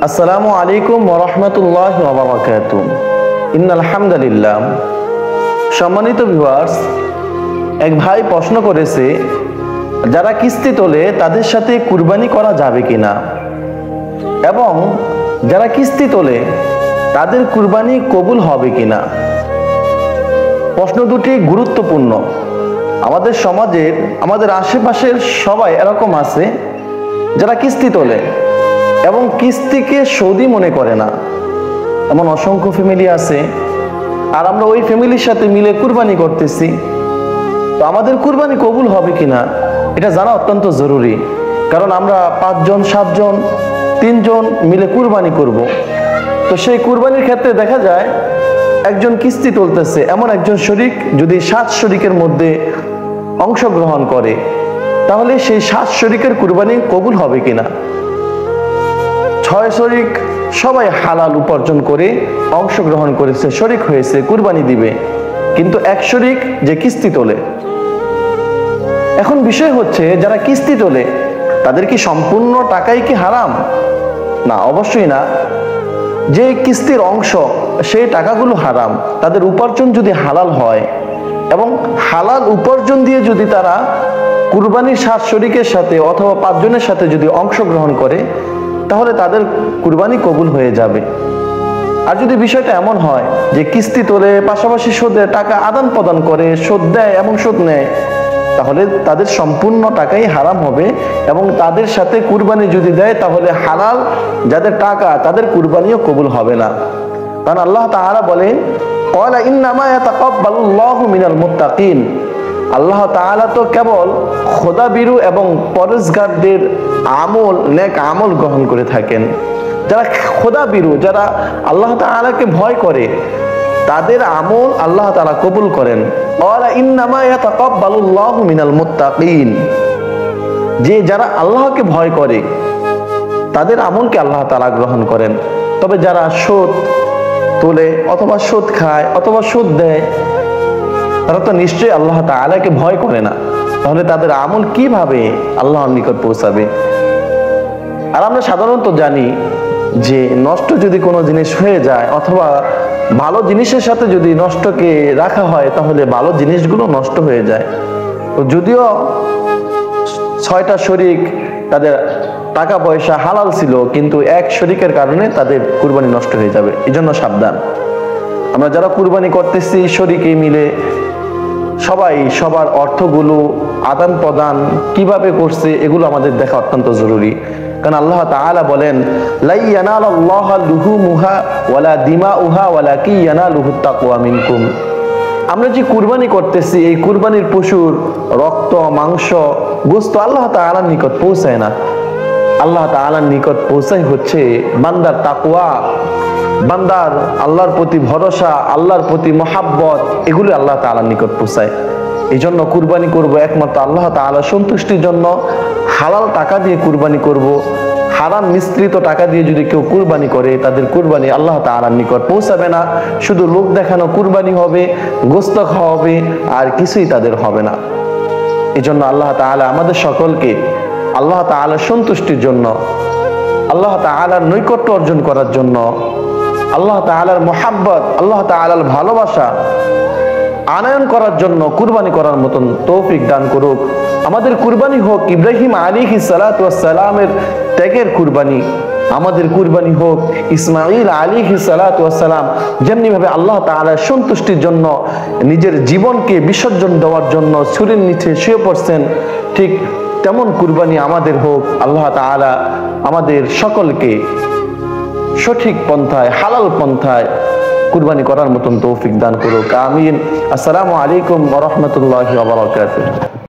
আসসালামু আলাইকুম ওয়া রাহমাতুল্লাহি ওয়া বারাকাতুহু। ইন্নাল হামদুলিল্লাহ। সম্মানিত ভিউয়ার্স, এক ভাই প্রশ্ন করেছে, যারা কিস্তি তোলে তাদের সাথে কুরবানি করা যাবে কিনা, এবং যারা কিস্তি তোলে তাদের কুরবানি কবুল হবে কিনা। প্রশ্ন দুটি গুরুত্বপূর্ণ। আমাদের সমাজের, আমাদের আশেপাশের সবাই এরকম আছে যারা কিস্তি তোলে এবং কিস্তিকে সৌদি মনে করে না। এমন অসংখ্য ফ্যামিলি আছে, আর আমরা ওই ফ্যামিলির সাথে মিলে কুরবানি করতেছি। তো আমাদের কুরবানি কবুল হবে কিনা এটা জানা অত্যন্ত জরুরি, কারণ আমরা 5 জন 7 জন 3 জন মিলে কুরবানি করব। তো সেই কুরবানির ক্ষেত্রে দেখা যায় একজন কিস্তি তুলতেছে, এমন একজন শরিক যদি 7 শরিকের মধ্যে অংশগ্রহণ করে, তাহলে সেই 7 শরিকের কুরবানি কবুল হবে কিনা। 6 শরিক সবাই হালাল উপার্জন করে অংশগ্রহণ করেছে, শরিক হয়েছে, কুরবানি দিবে, কিন্তু এক শরিক যে কিস্তি তোলে। এখন বিষয় হচ্ছে, যারা কিস্তি তোলে তাদের কি সম্পূর্ণ টাকাই কি হারাম? না, অবশ্যই না। যে কিস্তির অংশ সেই টাকাগুলো হারাম। তাদের উপার্জন যদি হালাল হয় এবং হালাল উপার্জন দিয়ে যদি তারা কুরবানির 7 শরিকের সাথে অথবা 5 জনের সাথে যদি অংশগ্রহণ করে, তাহলে তাদের কুরবানি কবুল হয়ে যাবে। আর যদি বিষয়টা এমন হয় যে কিস্তি তোলে, পাশাপাশি সুদে টাকা আদান প্রদান করে, সুদ দেয় এবং সুদ নেয়, তাহলে তাদের সম্পূর্ণ টাকাই হারাম হবে, এবং তাদের সাথে কুরবানি যদি দেয় তাহলে হালাল যাদের টাকা তাদের কুরবানিও কবুল হবে না। কারণ আল্লাহ তাআলা বলেন, ক্বালা ইন্নামা ইয়াতাকাব্বালুল্লাহু মিনাল মুত্তাকিন। আল্লাহ তাআলা তো কেবল খোদাভীরু এবং পরহেজগারদের আমল, নেক আমল গ্রহণ করে থাকেন। যারা খোদাভীরু, যারা আল্লাহ তাআলাকে ভয় করে, তাদের আমল আল্লাহ তাআলা কবুল করেন। ক্বালা ইন্নামা ইয়াতাকাব্বালুল্লাহু মিনাল মুত্তাকিন। যে যারা আল্লাহকে ভয় করে তাদের আমলকে আল্লাহ তাআলা গ্রহণ করেন। তবে যারা সুদ তোলে অথবা সুদ খায় অথবা সুদ দেয়, তারা তো নিশ্চয়ই আল্লাহ তাআলাকে ভয় করে না, তাহলে তাদের আমল কিভাবে আল্লাহর নিকট পৌঁছাবে? আর আমরা সাধারণত জানি যে নষ্ট যদি কোনো জিনিস হয়ে যায় অথবা ভালো জিনিসের সাথে যদি নষ্টকে রাখা হয়, তাহলে ভালো জিনিসগুলো নষ্ট হয়ে যায়। তো যদিও 6টা শরিক তাদের টাকা পয়সা হালাল ছিল, কিন্তু এক শরিকের কারণে তাদের কুরবানি নষ্ট হয়ে যাবে। এই জন্য সাবধান। আমরা যারা কুরবানি করতেছি শরিকে মিলে, সবাই সবার অর্থগুলো আদান প্রদান কিভাবে করছে এগুলো আমাদের দেখা অত্যন্ত জরুরি। কারণ আল্লাহ তাআলা বলেন, লা ইয়ানালাল্লাহু লুহুমুহা ওয়ালা দিমাউহা ওয়ালাকিন ইয়ানালুহুত তাকওয়া মিনকুম। আমরা যে কুরবানি করতেছি, এই কুরবানির পশুর রক্ত, মাংস, গোশত আল্লাহ তাআলার নিকট পৌঁছায় না। আল্লাহ তাআলার নিকট পৌঁছায় হচ্ছে বান্দার তাকওয়া, বান্দার আল্লাহর প্রতি ভরসা, আল্লাহর প্রতি মহাব্বত, এগুলো আল্লাহ তাআলার নিকট পৌঁছায়। এই জন্য কুরবানি করব একমাত্র আল্লাহ তাআলার সন্তুষ্টির জন্য। হালাল টাকা দিয়ে কুরবানি করব। হারাম মিশ্রিত টাকা দিয়ে যদি কেউ কুরবানি করে, তাদের কুরবানি আল্লাহ তাআলার নিকট পৌঁছাবে না। শুধু লোক দেখানো কুরবানি হবে, গোশত খাওয়া হবে, আর কিছুই তাদের হবে না। এই জন্য আল্লাহ তাআলা আমাদের সকলকে আল্লাহ তাআলার সন্তুষ্টির জন্য, আল্লাহ তাআলার নৈকট্য অর্জন করার জন্য, আল্লাহ তাআলার মুহাব্বত, আল্লাহ তাআলার ভালোবাসা আনয়ন করার জন্য কুরবানি করার মতন তৌফিক দান করুক। আমাদের কুরবানি হোক ইব্রাহিম আলাইহিস সালাতু ওয়াস সালামের ত্যাগের কুরবানি, আমাদের কুরবানি হোক ইসমাঈল আলাইহিস সালাতু ওয়াস সালাম যেমনি ভাবে আল্লাহ তাআলার সন্তুষ্টির জন্য নিজের জীবনকে বিসর্জন দেওয়ার জন্য ছুরির নিচে শুয়ে পড়ছেন, ঠিক তেমন কুরবানি আমাদের হোক। আল্লাহ তাআলা আমাদের সকলকে সঠিক পন্থায়, হালাল পন্থায় কুরবানি করার মতন তৌফিক দান করুক। আমিন। আসসালামু আলাইকুম ওয়া রাহমাতুল্লাহি ওয়া বারাকাতুহু।